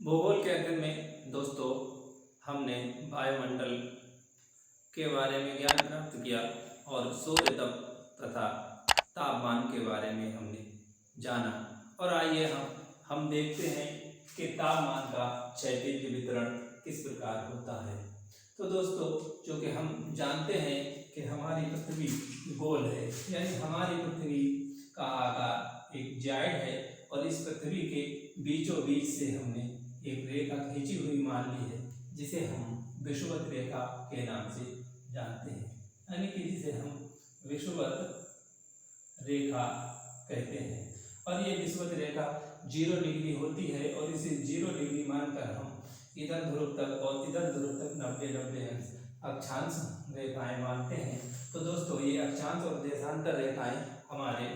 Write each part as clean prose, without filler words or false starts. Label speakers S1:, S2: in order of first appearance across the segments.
S1: भूगोल के अध्ययन में दोस्तों हमने वायुमंडल के बारे में ज्ञान प्राप्त किया और सूर्य तप तथा तापमान के बारे में हमने जाना। और आइए हम देखते हैं कि तापमान का क्षैतिज वितरण किस प्रकार होता है। तो दोस्तों चूँकि हम जानते हैं कि हमारी पृथ्वी गोल है, यानी हमारी पृथ्वी का आकार एक जायड है और इस पृथ्वी के बीचों बीच से हमने एक रेखा खींची हुई मान ली है, जिसे हम विषुवत रेखा के नाम से जानते हैं, यानी कि जिसे हम विषुवत रेखा कहते हैं। और ये विषुवत रेखा 0 डिग्री होती है और इसे 0 डिग्री मानकर हम इधर ध्रुव तक और इधर ध्रुव तक 90 अंश अक्षांश रेखाएं मानते हैं। तो दोस्तों ये अक्षांश और देशांतर रेखाएं हमारे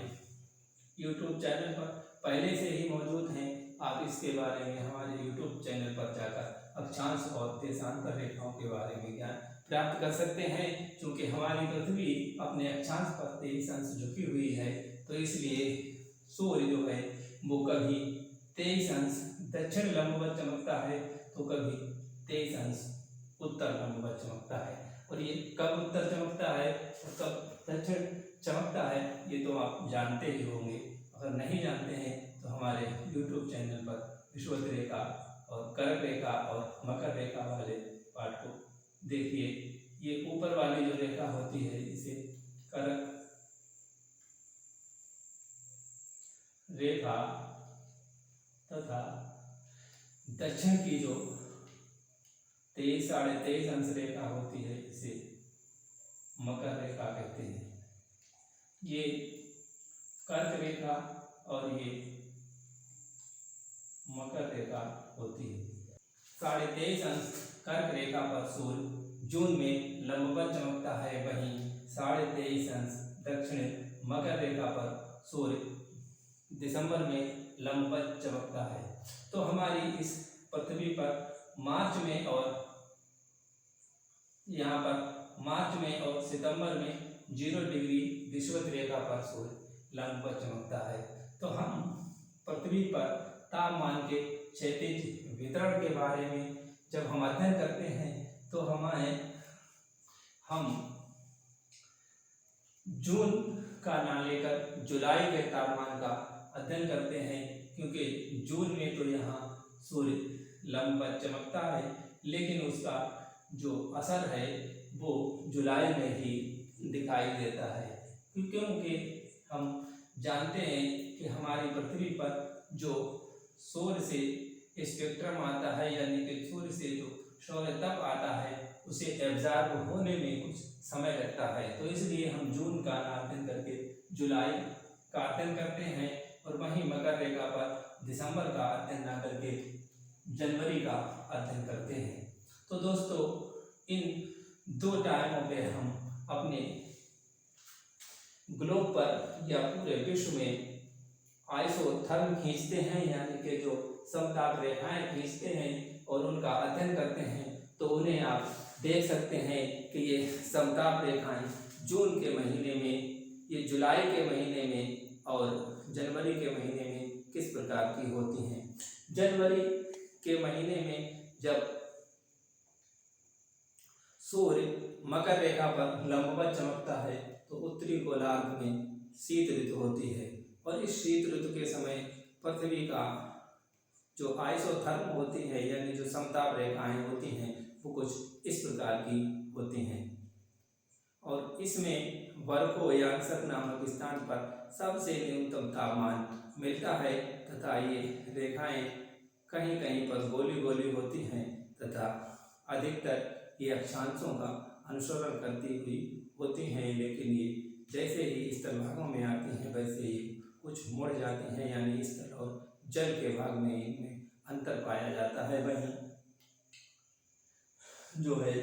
S1: YouTube चैनल पर पहले से ही मौजूद हैं। आप इसके बारे में हमारे YouTube चैनल पर जाकर अक्षांश और देशांतर रेखाओं के बारे में ज्ञान प्राप्त कर सकते हैं। क्योंकि हमारी पृथ्वी अपने अक्षांश पर 23 अंश झुकी हुई है, तो इसलिए सूर्य जो है वो कभी 23 अंश दक्षिण लंबवत चमकता है तो कभी 23 अंश उत्तर लंबवत चमकता है। और ये कब उत्तर चमकता है और कब दक्षिण चमकता है ये तो आप जानते ही होंगे। अगर नहीं जानते हैं तो हमारे YouTube चैनल पर विषुवत रेखा और कर्क रेखा और मकर रेखा वाले पाठ को देखिए। ये ऊपर वाली जो रेखा होती है इसे कर्क रेखा तथा दक्षिण की जो 23 साढ़े 23 अंश रेखा होती है इसे मकर रेखा कहते हैं। ये कर्क रेखा और ये मकर रेखा होती है। 23.5 अंश कर्क रेखा पर सूर्य जून में लंबवत चमकता है, वहीं 23.5 अंश दक्षिण मकर रेखा पर सूर्य दिसंबर में लंबवत चमकता है। तो हमारी इस पृथ्वी पर मार्च में और यहाँ पर मार्च में और सितंबर में 0 डिग्री विषुवत रेखा पर सूर्य लंबवत चमकता है। तो हम पृथ्वी पर तापमान के क्षैतिज वितरण के बारे में जब हम अध्ययन करते हैं तो हम जून का ना लेकर जुलाई के तापमान का अध्ययन करते हैं, क्योंकि जून में तो यहाँ सूर्य लंबवत चमकता है, लेकिन उसका जो असर है वो जुलाई में ही दिखाई देता है। क्योंकि हम जानते हैं कि हमारी पृथ्वी पर जो सूर्य से स्पेक्ट्रम आता है, यानी कि सूर्य से जो सौर तप आता है उसे एब्जॉर्ब होने में कुछ समय लगता है। तो इसलिए हम जून का अध्ययन करके जुलाई का अध्ययन करते हैं और वहीं मकर रेखा पर दिसंबर का अध्ययन ना करके जनवरी का अध्ययन करते हैं। तो दोस्तों इन 2 टाइमों पे हम अपने ग्लोब पर या पूरे विश्व में आइसोथर्म खींचते हैं, यानी कि जो समताप रेखाएं खींचते हैं और उनका अध्ययन करते हैं। तो उन्हें आप देख सकते हैं कि ये समताप रेखाएं जून के महीने में, ये जुलाई के महीने में और जनवरी के महीने में किस प्रकार की होती हैं। जनवरी के महीने में जब सूर्य मकर रेखा पर लंबवत चमकता है तो उत्तरी गोलार्ध में शीत ऋतु होती है और इस शीत ऋतु के समय पृथ्वी का जो आइसोथर्म होती है, यानी जो समताप रेखाएं होती हैं, वो कुछ इस प्रकार की होती हैं। और इसमें वर्को या अंशक नामक स्थान पर सबसे न्यूनतम तापमान मिलता है तथा ये रेखाएं कहीं कहीं पर गोली गोली होती हैं तथा अधिकतर ये अक्षांशों का अनुसरण करती हुई होती हैं, लेकिन ये जैसे ही स्थल भागों में आती हैं वैसे ही कुछ मुड़ जाती हैं, यानी स्थल और जल के भाग में इनमें अंतर पाया जाता है। वहीं जो है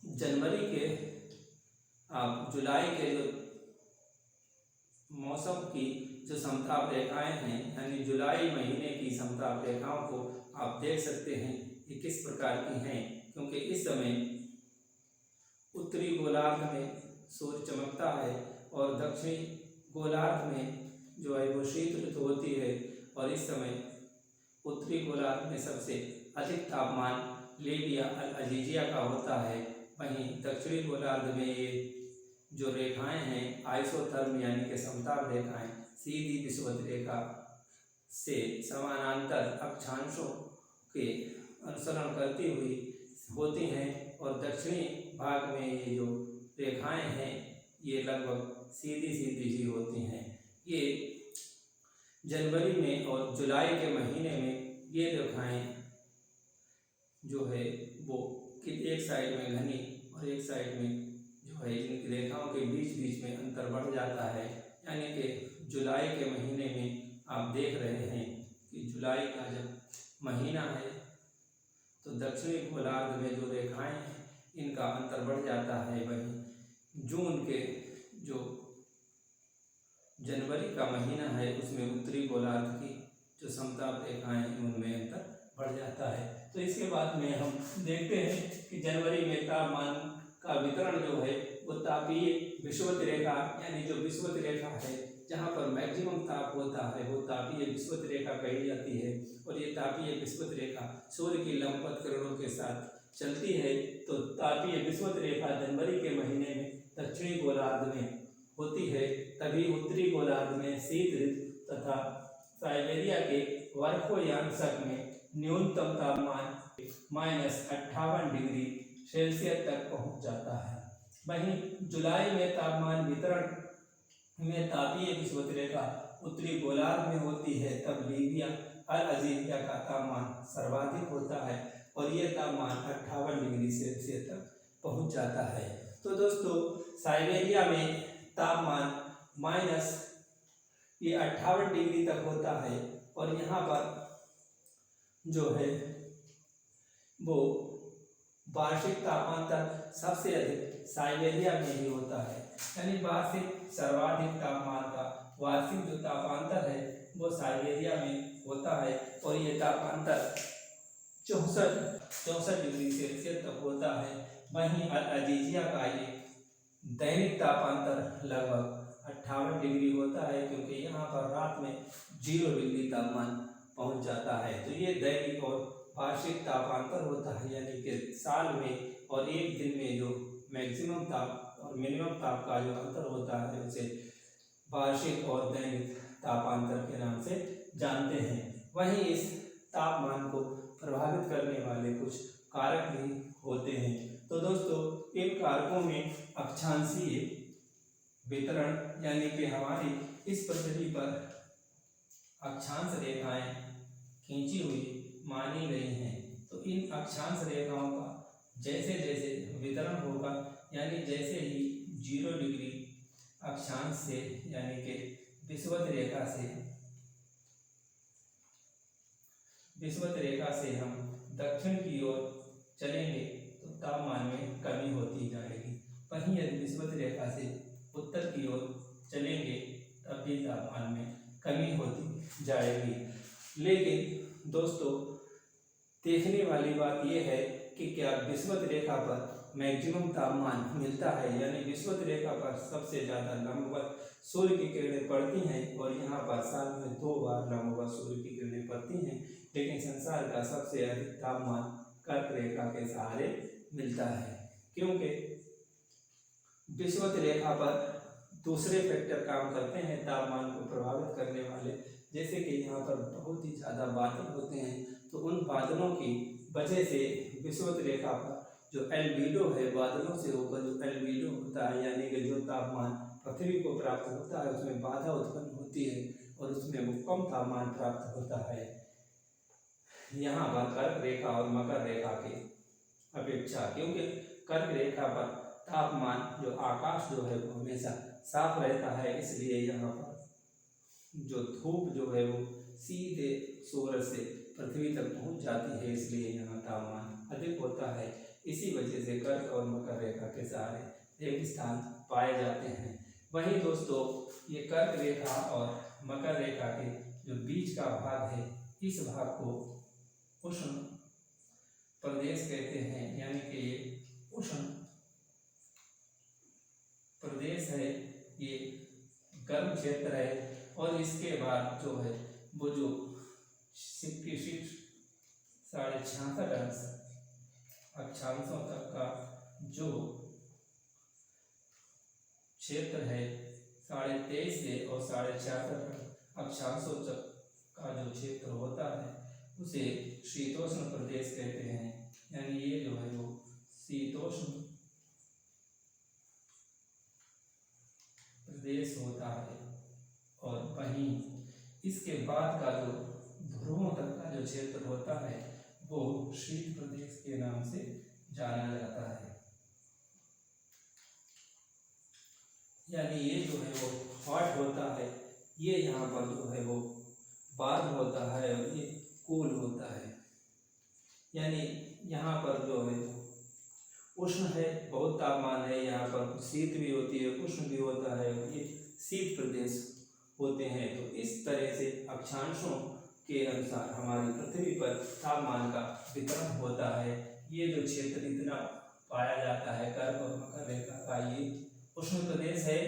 S1: जनवरी के जुलाई के जो मौसम की जो समताप रेखाएं हैं, यानी जुलाई महीने की समताप रेखाओं को आप देख सकते हैं ये किस प्रकार की हैं। क्योंकि इस समय उत्तरी गोलार्ध में सूर्य चमकता है और दक्षिणी गोलार्ध में जो है वो शीत ऋतु होती है और इस समय उत्तरी गोलार्ध में सबसे अधिक तापमान लीबिया अल अजीजिया का होता है, वहीं दक्षिणी गोलार्ध में ये जो रेखाएं हैं आइसोथर्म यानी कि समताप रेखाएं सीधी विषुवत रेखा से समानांतर अक्षांशों के अनुसरण करती हुई होती हैं, और दक्षिणी भाग में ये जो रेखाएं हैं ये लगभग सीधी सीधी ही होती हैं। ये जनवरी में और जुलाई के महीने में ये रेखाएं जो है वो एक साइड में घनी और एक साइड में जो है इन रेखाओं के बीच बीच में अंतर बढ़ जाता है, यानी कि जुलाई के महीने में आप देख रहे हैं कि जुलाई का जब महीना है तो दक्षिणी गोलार्ध में जो रेखाएं हैं इनका अंतर बढ़ जाता है, वहीं जून के जो जनवरी का महीना है उसमें उत्तरी गोलार्ध की जो समताप रेखाएं उनमें अंतर बढ़ जाता है। तो इसके बाद में हम देखते हैं कि जनवरी में तापमान का वितरण जो है वो तापीय विषुवत रेखा यानी जो विषुवत रेखा है जहाँ पर मैक्सिमम ताप होता है वो तापीय विषुवत रेखा कही जाती है, और ये तापीय विषुवत रेखा सूर्य की लंबवत किरणों के साथ चलती है। तो तापीय विषुवत रेखा जनवरी के महीने में दक्षिणी गोलार्ध में होती है, तभी उत्तरी गोलार्ध में शीत ऋतु तथा साइबेरिया के वर्षोयांशक में न्यूनतम तापमान -58 डिग्री सेल्सियस तक पहुंच जाता है। वहीं जुलाई में तापमान वितरण में तापीय विषुवत रेखा उत्तरी गोलार्ध में होती है, तब लीबिया अल अजीजिया का तापमान सर्वाधिक होता है और ये तापमान 58 डिग्री सेल्सियस तक पहुंच जाता है। तो दोस्तों साइबेरिया में तापमान ये 58 डिग्री तक होता है, और यहाँ पर जो है वो वार्षिक तापांतर सबसे अधिक साइबेरिया में ही होता है, यानी वार्षिक सर्वाधिक तापमान का वार्षिक जो तापांतर है वो साइबेरिया में होता है, और ये तापांतर 64 डिग्री सेल्सियस तक होता है। वहीं अल अजीजिया का ये दैनिक तापांतर लगभग 58 डिग्री होता है, क्योंकि यहाँ पर रात में 0 डिग्री तापमान पहुँच जाता है। तो ये दैनिक और वार्षिक तापांतर होता है, यानी कि साल में और एक दिन में जो मैक्सिमम ताप और मिनिमम ताप का जो अंतर होता है उसे वार्षिक और दैनिक तापांतर के नाम से जानते हैं। वहीं इस तापमान को प्रभावित करने वाले कुछ कारक भी होते हैं। तो दोस्तों इन कारकों में अक्षांशीय वितरण यानी कि हमारी इस पृथ्वी पर अक्षांश रेखाएं खींची हुई मानी गई हैं। तो इन अक्षांश रेखाओं का जैसे जैसे वितरण होगा, यानी जैसे ही 0 डिग्री अक्षांश से यानी कि विषुवत रेखा से हम दक्षिण की ओर चलेंगे तो तापमान में कमी होती जाएगी। वहीं यदि विषुवत रेखा से उत्तर की ओर चलेंगे तब भी तापमान में कमी होती जाएगी। लेकिन दोस्तों देखने वाली बात यह है कि क्या विषुवत रेखा पर मैक्सिमम तापमान मिलता है, यानी विषुवत रेखा पर सबसे ज़्यादा लंबवत सूर्य की किरणें पड़ती हैं, और यहाँ पर साल में 2 बार लंबवत सूर्य की किरणें पड़ती हैं। लेकिन संसार का सबसे अधिक तापमान कर्क रेखा के सहारे मिलता है, क्योंकि विषुवत रेखा पर दूसरे फैक्टर काम करते हैं तापमान को प्रभावित करने वाले, जैसे कि यहाँ पर बहुत ही ज़्यादा बादल होते हैं, तो उन बादलों की वजह से विषुवत रेखा पर जो एल्बिडो है, बादलों से होकर जो एल्बिडो होता है यानी कि जो तापमान पृथ्वी को प्राप्त होता है उसमें बाधा उत्पन्न होती है और उसमें वो कम तापमान प्राप्त होता है। यहाँ पर कर्क रेखा और मकर रेखा की अपेक्षा, क्योंकि कर्क रेखा पर तापमान जो आकाश जो है वो हमेशा साफ रहता है, इसलिए यहाँ पर जो धूप जो है वो सीधे सूरज से पृथ्वी तक पहुँच जाती है, इसलिए यहाँ तापमान अधिक होता है। इसी वजह से कर्क और मकर रेखा के सहारे रेगिस्तान पाए जाते हैं। वहीं दोस्तों ये कर्क रेखा और मकर रेखा के जो बीच का भाग है, इस भाग को उष्ण प्रदेश कहते हैं, यानी कि ये उष्ण प्रदेश है, ये गर्म क्षेत्र है। और इसके बाद जो है वो जो 66.66 अक्षांशों तक का जो क्षेत्र है 23.5 से और 66.5 अक्षांशों तक का जो क्षेत्र होता है उसे शीतोष्ण प्रदेश कहते हैं। यानी ये जो है वो शीतोष्ण प्रदेश होता है। और वहीं इसके बाद का जो ध्रुवों तक का जो क्षेत्र होता है वो शीत प्रदेश के नाम से जाना जाता है। यानी ये जो है वो हॉट होता है, ये यहाँ पर जो है वो वार्म होता है और ये कूल होता है। यानी यहाँ पर जो है उष्ण है, बहुत तापमान है, यहाँ पर शीत भी होती है, उष्ण भी होता है और ये शीत प्रदेश होते हैं। तो इस तरह से अक्षांशों के अनुसार हमारी पृथ्वी पर तापमान का वितरण होता है। ये जो क्षेत्र इतना पाया जाता है कर्क और मकर रेखा का, ये उष्ण प्रदेश है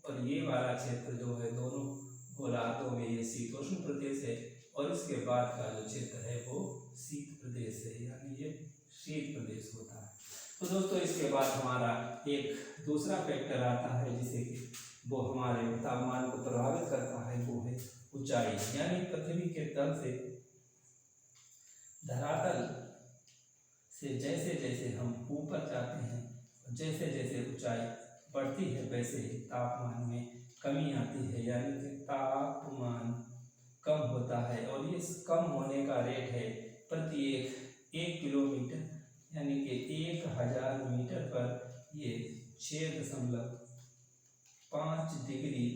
S1: और ये वाला क्षेत्र जो है दोनों गोलार्धों में ये शीतोष्ण प्रदेश है। और इसके बाद का जो क्षेत्र है वो शीत प्रदेश है, यानी ये शीत प्रदेश होता है। तो दोस्तों इसके बाद हमारा एक दूसरा फैक्टर आता है जिसे कि वो हमारे तापमान को प्रभावित करता है, वो है ऊंचाई। यानी पृथ्वी के तल से धरातल से जैसे जैसे हम ऊपर जाते हैं, जैसे जैसे ऊंचाई बढ़ती है वैसे ही तापमान में कमी आती है। यानी कि तापमान कम होता है और ये कम होने का रेट है प्रति 1 किलोमीटर, यानी कि 1000 मीटर पर ये 6.5 डिग्री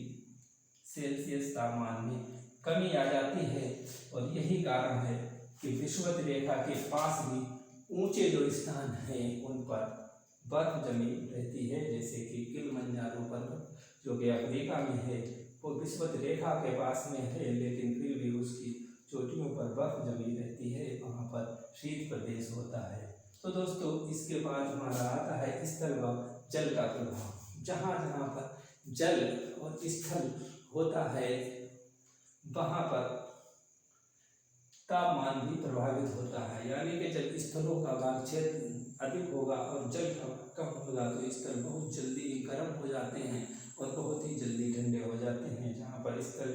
S1: सेल्सियस तापमान में कमी आ जाती है। और यही कारण है कि विषुवत रेखा के पास भी ऊंचे जो स्थान हैं उन पर बर्फ जमी रहती है, जैसे कि किलिमंजारो पर्वत जो कि अफ्रीका में है, वो विषुवत रेखा के पास में है, लेकिन फिर भी उसकी चोटियों पर बर्फ जमी रहती है, वहाँ पर शीत प्रदेश होता है। तो दोस्तों इसके बाद हमारा आता है स्थल व जल का प्रभाव। जहाँ जहाँ पर जल और स्थल होता है वहाँ पर तापमान भी प्रभावित होता है। यानी कि जब स्थलों का भाग क्षेत्र अधिक होगा और जल का कम होगा तो स्थल बहुत जल्दी गर्म हो जाते हैं और बहुत ही जल्दी ठंडे हो जाते हैं। जहाँ पर स्थल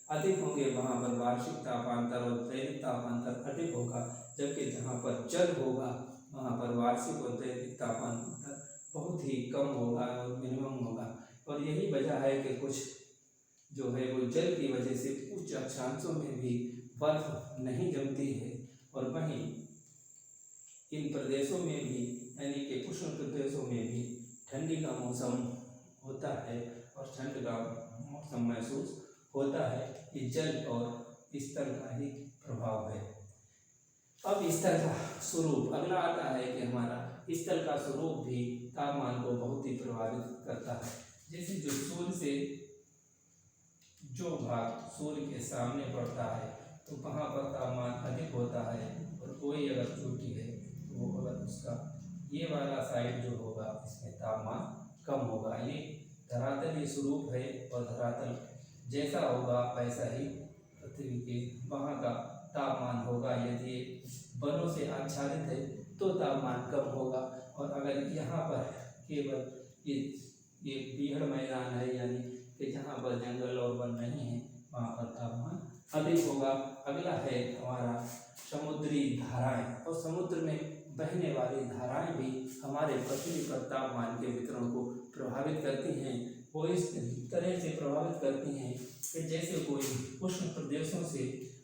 S1: अधिक होंगे वहाँ पर वार्षिक तापांतर और दैनिक तापांतर अधिक होगा, जबकि जहाँ पर जल होगा वहाँ पर वार्षिक और दैनिक तापांतर बहुत ही कम होगा और मिनिमम होगा। और यही वजह है कि कुछ जो है वो जल की वजह से उच्च अक्षांशों में भी बर्फ नहीं जमती है और वहीं इन प्रदेशों में भी यानी कि उष्ण प्रदेशों में भी ठंडी का मौसम होता है और ठंड का मौसम महसूस होता है। ये जल और स्थल का ही प्रभाव है। अब स्थल का स्वरूप अगला आता है कि हमारा स्थल का स्वरूप भी तापमान को बहुत ही प्रभावित करता है। जैसे जो सूर्य से जो भाग सूर्य के सामने पड़ता है तो वहाँ पर तापमान अधिक होता है और कोई अगर चोटी है तो वो अगर उसका ये वाला साइड जो होगा इसमें तापमान कम होगा। ये धरातल ये स्वरूप है और धरातल जैसा होगा वैसा ही पृथ्वी के वहाँ का तापमान होगा। यदि वनों से आच्छादित है तो तापमान कम होगा और अगर यहाँ पर केवल ये बीहड़ मैदान है यानी कि जहाँ पर जंगल और वन नहीं है वहाँ पर तापमान अधिक होगा। अगला है हमारा समुद्री धाराएं और समुद्र में बहने वाली धाराएं भी हमारे पृथ्वी पर तापमान के वितरण को प्रभावित करती हैं। वो इस तरह से प्रभावित करती हैं कि जैसे कोई उष्ण प्रदेशों से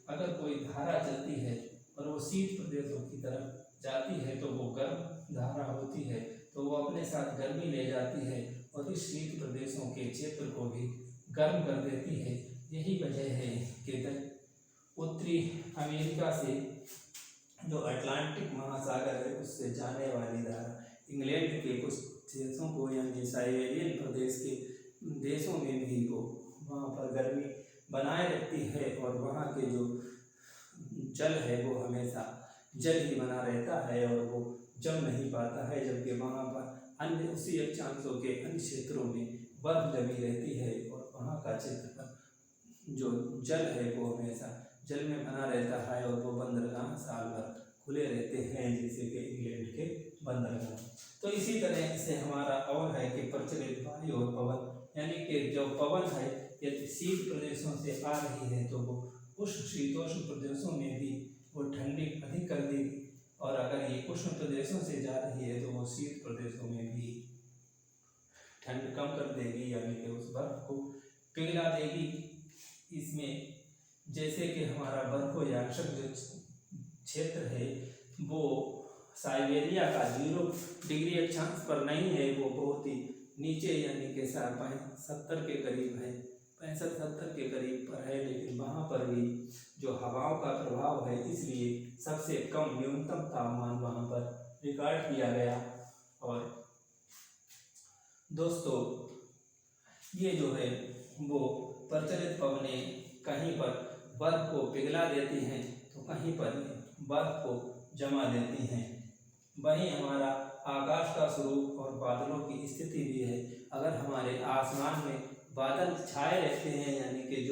S1: अगर कोई धारा चलती है और वो शीत प्रदेशों की तरफ जाती है तो वो गर्म धारा होती है तो वो अपने साथ गर्मी ले जाती है और इस शीत प्रदेशों के क्षेत्र को भी गर्म कर देती है। यही वजह है कि उत्तरी अमेरिका से जो अटलांटिक महासागर है उससे जाने वाली धारा इंग्लैंड के कुछ देशों को यानी साइबेरियन प्रदेश के देशों में भी वो वहाँ पर गर्मी बनाए रखती है और वहाँ के जो जल है वो हमेशा जल ही बना रहता है और वो जम नहीं पाता है, जबकि वहाँ पर अन्य उसी अक्षांशों के अन्य क्षेत्रों में बर्फ जमी रहती है और वहाँ का क्षेत्र जो जल है वो हमेशा जल में बना रहता है और वो बंदरगाह साल भर खुले रहते हैं, जैसे कि इंग्लैंड के बंदरगाह। तो इसी तरह से हमारा और है कि प्रचलित वायु और पवन, यानी कि जो पवन है यदि शीत प्रदेशों से आ रही है तो वो उष्ण शीतोष्ण प्रदेशों में भी वो ठंडी अधिक कर देगी, और अगर ये उष्ण प्रदेशों से जा रही है तो वो शीत प्रदेशों में भी ठंड कम कर देगी, यानी कि उस बर्फ को पिघला देगी। इसमें जैसे कि हमारा बर्फोयाशक जो क्षेत्र है वो साइबेरिया का 0 डिग्री अक्षांश पर नहीं है, वो बहुत ही नीचे यानी कि 70 के करीब है, 65-70 के करीब पर है, लेकिन वहाँ पर भी जो हवाओं का प्रभाव है इसलिए सबसे कम न्यूनतम तापमान वहाँ पर रिकॉर्ड किया गया। और दोस्तों ये जो है वो प्रचलित पवनें कहीं पर बर्फ को पिघला देती हैं तो कहीं पर बर्फ को जमा देती हैं। वहीं हमारा आकाश का स्वरूप और बादलों की स्थिति भी है। अगर हमारे आसमान में बादल छाए रहते हैं, यानी कि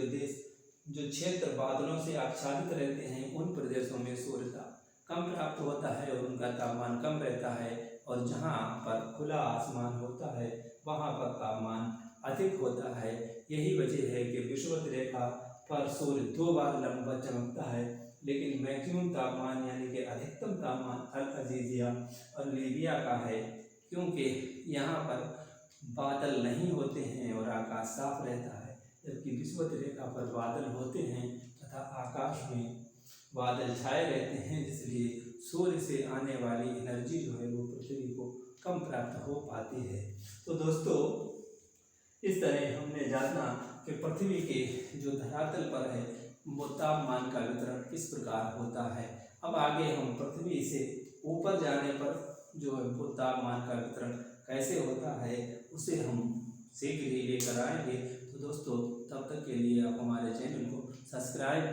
S1: जो क्षेत्र बादलों से आच्छादित रहते हैं उन प्रदेशों में सूर्यता कम प्राप्त होता है और उनका तापमान कम रहता है, और जहाँ पर खुला आसमान होता है वहाँ पर तापमान अधिक होता है। यही वजह है कि विषुवत रेखा पर सूर्य 2 बार लंबवत चमकता है, लेकिन मैक्सिमम तापमान यानी कि अधिकतम तापमान अल अजीजिया और लीबिया का है, क्योंकि यहाँ पर बादल नहीं होते हैं और आकाश साफ रहता है, जबकि विषुवत रेखा पर बादल होते हैं तथा आकाश में बादल छाए रहते हैं, इसलिए सूर्य से आने वाली एनर्जी जो है वो पृथ्वी को कम प्राप्त हो पाती है। तो दोस्तों इस तरह हमने जाना कि पृथ्वी के जो धरातल पर है वो तापमान का वितरण किस प्रकार होता है। अब आगे हम पृथ्वी से ऊपर जाने पर जो है वो तापमान का वितरण कैसे होता है उसे हम शीघ्र ही लेकर आएंगे। तो दोस्तों तब तक के लिए आप हमारे चैनल को सब्सक्राइब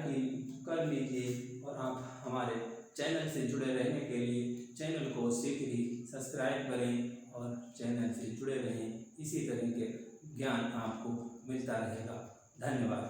S1: कर लीजिए, और आप हमारे चैनल से जुड़े रहने के लिए चैनल को शीघ्र ही सब्सक्राइब करें और चैनल से जुड़े रहें। इसी तरह के ज्ञान आपको मिलता रहेगा। धन्यवाद।